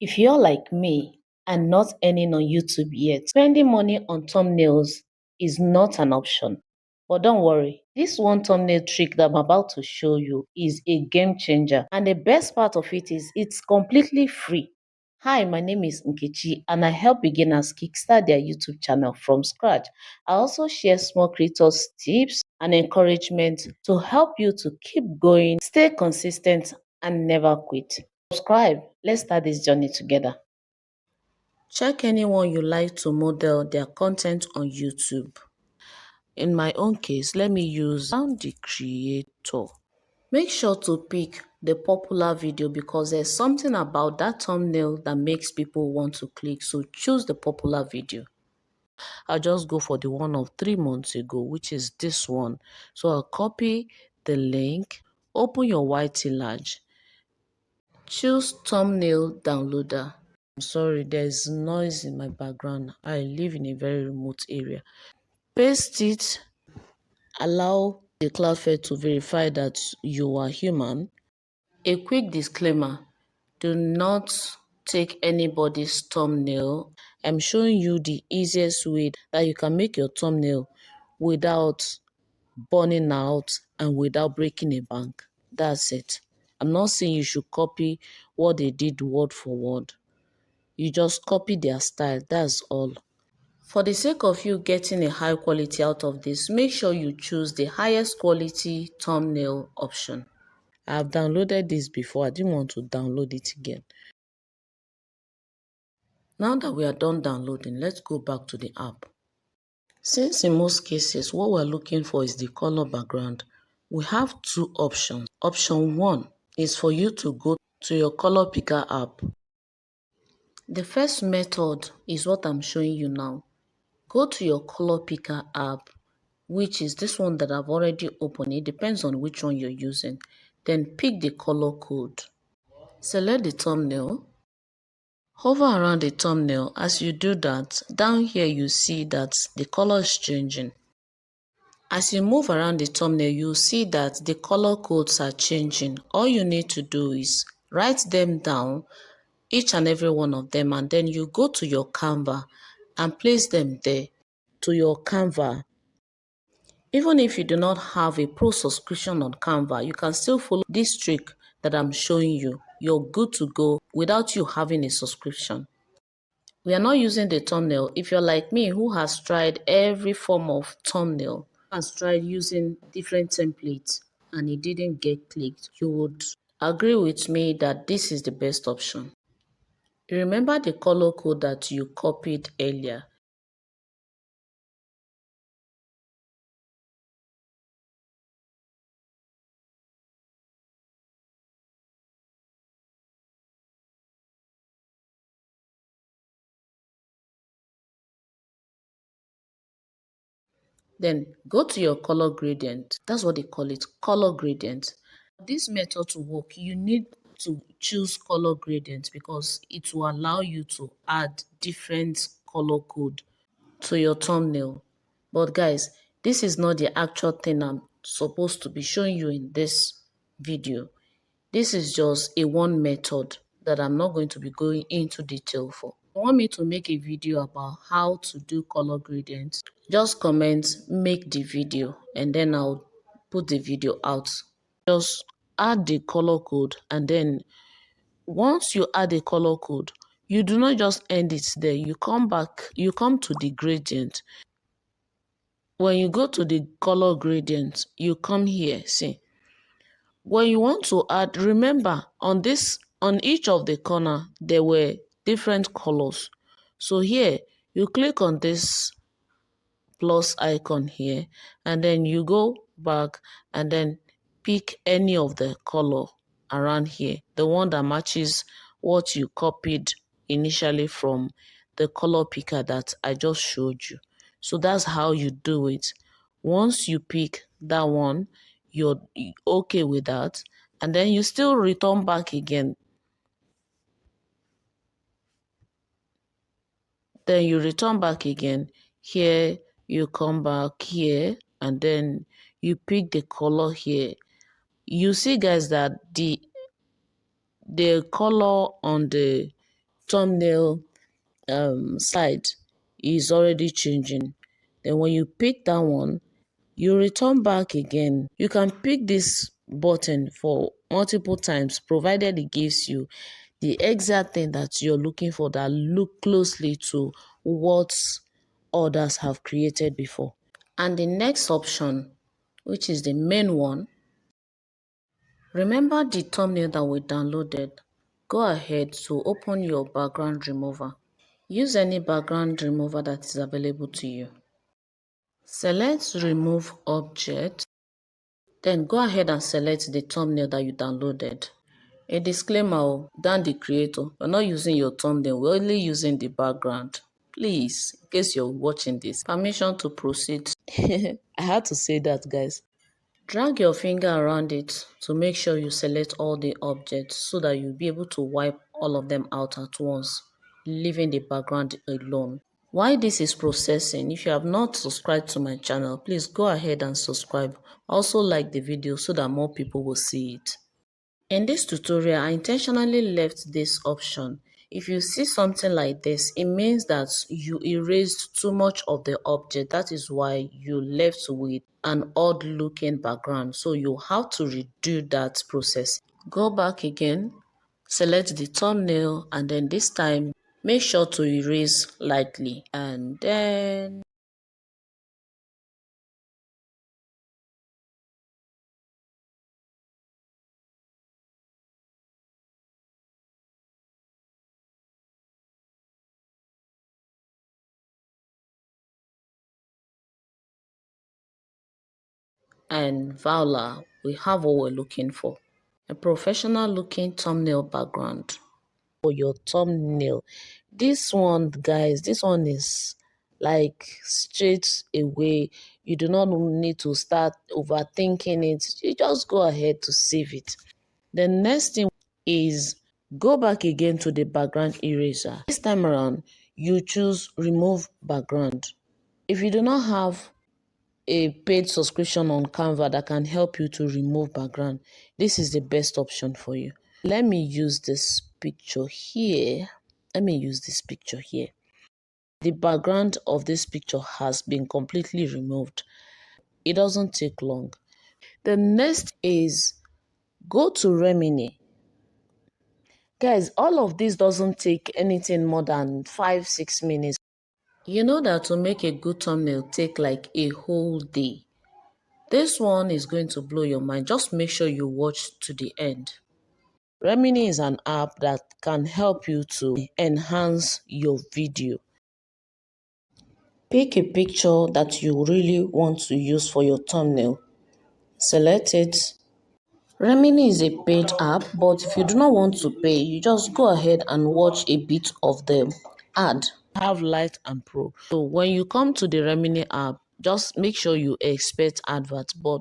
If you're like me and not earning on YouTube yet, spending money on thumbnails is not an option. But don't worry, this one thumbnail trick that I'm about to show you is a game changer. And the best part of it is it's completely free. Hi, my name is Nkechi and I help beginners kickstart their YouTube channel from scratch. I also share small creators tips and encouragement to help you to keep going, stay consistent and never quit. Subscribe. Let's start this journey together. Check anyone you like to model their content on YouTube. In my own case, let me use Sound the Creator. Make sure to pick the popular video because there's something about that thumbnail that makes people want to click. So choose the popular video. I'll just go for the one of 3 months ago, which is this one. So I'll copy the link, open your YT large, choose thumbnail downloader. I'm sorry, there's noise in my background. I live in a very remote area. Paste it, allow the Cloudflare to verify that you are human. A quick disclaimer, do not take anybody's thumbnail. I'm showing you the easiest way that you can make your thumbnail without burning out and without breaking a bank. That's it. I'm not saying you should copy what they did word for word. You just copy their style, that's all. For the sake of you getting a high quality out of this, make sure you choose the highest quality thumbnail option. I've downloaded this before, I didn't want to download it again. Now that we are done downloading, let's go back to the app. Since in most cases what we're looking for is the color background, we have 2 options. Option 1 is for you to go to your color picker app. The first method is what I'm showing you now. Go to your color picker app, which is this one that I've already opened. It depends on which one you're using. Then pick the color code. Select the thumbnail. Hover around the thumbnail. As you do that, down here you see that the color is changing. As you move around the thumbnail, you'll see that the color codes are changing. All you need to do is write them down, each and every one of them, and then you go to your Canva and place them there to your Canva. Even if you do not have a pro subscription on Canva, you can still follow this trick that I'm showing you. You're good to go without you having a subscription. We are not using the thumbnail. If you're like me who has tried every form of thumbnail, has tried using different templates and it didn't get clicked, you would agree with me that this is the best option. Remember the color code that you copied earlier. Then go to your color gradient. That's what they call it, color gradient. This method to work, you need to choose color gradient because it will allow you to add different color code to your thumbnail. But guys, this is not the actual thing I'm supposed to be showing you in this video. This is just a one method that I'm not going to be going into detail for. If you want me to make a video about how to do color gradients, just comment, make the video, and then I'll put the video out. Just add the color code, and then once you add a color code, you do not just end it there. You come back, you come to the gradient. When you go to the color gradient, you come here, see. When you want to add, remember on each of the corner, there were different colors. So here, you click on this plus icon here, and then you go back and then pick any of the color around here, the one that matches what you copied initially from the color picker that I just showed you. So that's how you do it. Once you pick that one, you're okay with that, and then you still return back again. Then you return back again. Here, you come back here, and then you pick the color here. You see, guys, that the color on the thumbnail side is already changing. Then when you pick that one, you return back again. You can pick this button for multiple times, provided it gives you the exact thing that you're looking for that look closely to what others have created before. And the next option, which is the main one, remember the thumbnail that we downloaded? Go ahead to open your background remover. Use any background remover that is available to you. Select Remove Object. Then go ahead and select the thumbnail that you downloaded. A disclaimer, than the creator, we're not using your thumbnail, we're only using the background. Please, in case you're watching this, permission to proceed. I had to say that, guys. Drag your finger around it to make sure you select all the objects so that you'll be able to wipe all of them out at once, leaving the background alone. While this is processing, if you have not subscribed to my channel, please go ahead and subscribe. Also like the video so that more people will see it. In this tutorial, I intentionally left this option. If you see something like this, it means that you erased too much of the object. That is why you left with an odd looking background. So you have to redo that process. Go back again, select the thumbnail, and then this time make sure to erase lightly, and then voila, we have what we're looking for. A professional looking thumbnail background for your thumbnail. This one, guys, this one is like straight away. You do not need to start overthinking it. You just go ahead to save it. The next thing is go back again to the background eraser. This time around, you choose remove background. If you do not have a paid subscription on Canva that can help you to remove background, this is the best option for you. Let me use this picture here. The background of this picture has been completely removed. It doesn't take long. The next is go to Remini. Guys, all of this doesn't take anything more than 5-6 minutes. You know that to make a good thumbnail take like a whole day. This one is going to blow your mind. Just make sure you watch to the end. Remini is an app that can help you to enhance your video. Pick a picture that you really want to use for your thumbnail. Select it. Remini is a paid app, but if you do not want to pay, you just go ahead and watch a bit of the ad. Have Light and Pro. So when you come to the Remini app, just make sure you expect adverts. But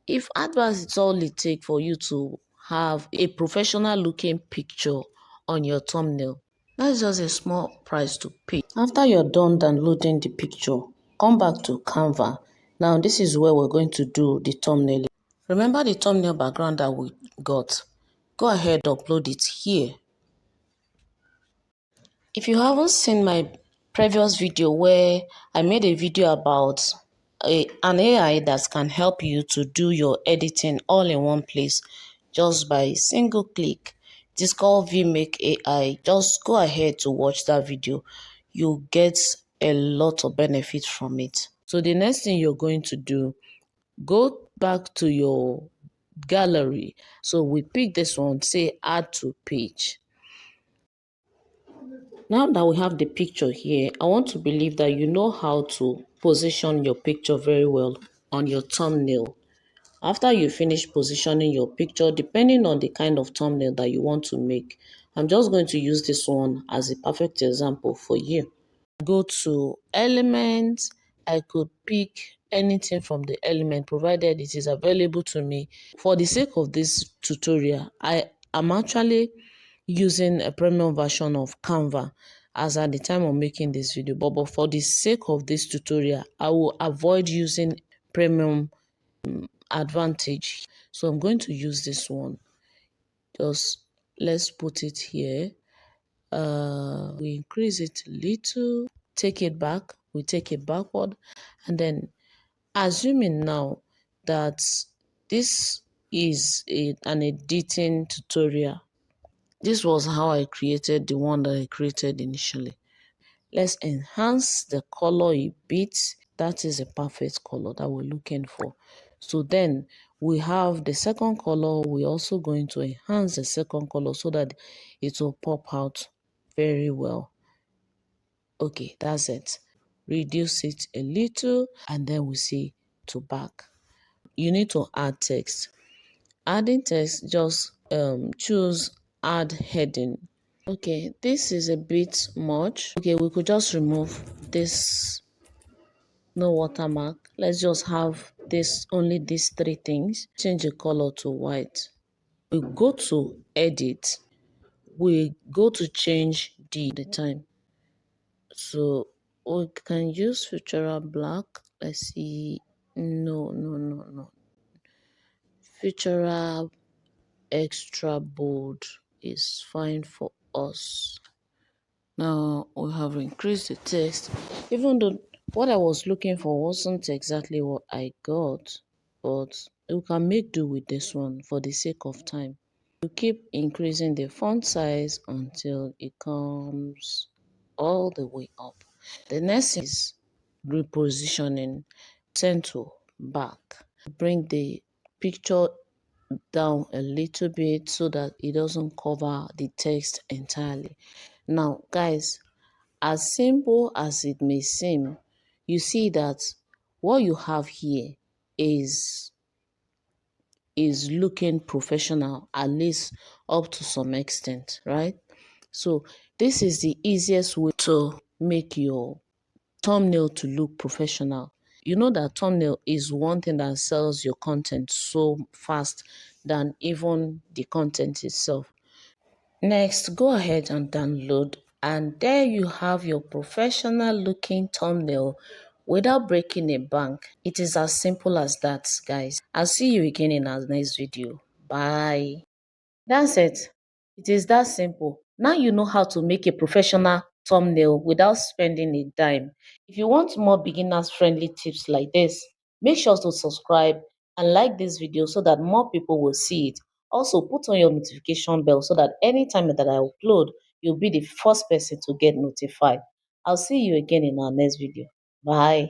if adverts is all it takes for you to have a professional looking picture on your thumbnail, that's just a small price to pay. After you're done downloading the picture, come back to Canva. Now this is where we're going to do the thumbnail. Remember the thumbnail background that we got? Go ahead, upload it here. If you haven't seen my previous video where I made a video about an AI that can help you to do your editing all in one place just by a single click, it is called VMake AI. Just go ahead to watch that video. You'll get a lot of benefit from it. So the next thing you're going to do, go back to your gallery. So we pick this one, say add to page. Now that we have the picture here, I want to believe that you know how to position your picture very well on your thumbnail. After you finish positioning your picture, depending on the kind of thumbnail that you want to make, I'm just going to use this one as a perfect example for you. Go to Elements. I could pick anything from the element provided it is available to me. For the sake of this tutorial, I am actually using a premium version of Canva as at the time of making this video, but for the sake of this tutorial, I will avoid using premium advantage. So I'm going to use this one. Just let's put it here. we increase it a little, take it back, we take it backward, and then assuming now that this is an editing tutorial. This was how I created the one that I created initially. Let's enhance the color a bit. That is a perfect color that we're looking for. So then we have the second color. We're also going to enhance the second color so that it will pop out very well. Okay, that's it. Reduce it a little and then we see to back. You need to add text. Adding text, just choose add heading. Okay, this is a bit much. Okay, we could just remove this no watermark. Let's just have this, only these three things. Change the color to white. We go to edit. We go to change the time. So we can use Futura black. Let's see. No. Futura extra bold is fine for us. Now we have increased the text, even though what I was looking for wasn't exactly what I got, but we can make do with this one for the sake of time. You keep increasing the font size until it comes all the way up. The next is repositioning, center back. Bring the picture down a little bit so that it doesn't cover the text entirely. Now, guys, as simple as it may seem, you see that what you have here is looking professional, at least up to some extent, right? So this is the easiest way to make your thumbnail to look professional. You know that thumbnail is one thing that sells your content so fast than even the content itself. Next, go ahead and download, and there you have your professional looking thumbnail without breaking a bank. It is as simple as that, guys. I'll see you again in our next video. Bye. That's it. It is that simple. Now you know how to make a professional thumbnail without spending a dime. If you want more beginners friendly tips like this, make sure to subscribe and like this video so that more people will see it. Also, put on your notification bell so that anytime that I upload, you'll be the first person to get notified. I'll see you again in our next video. Bye.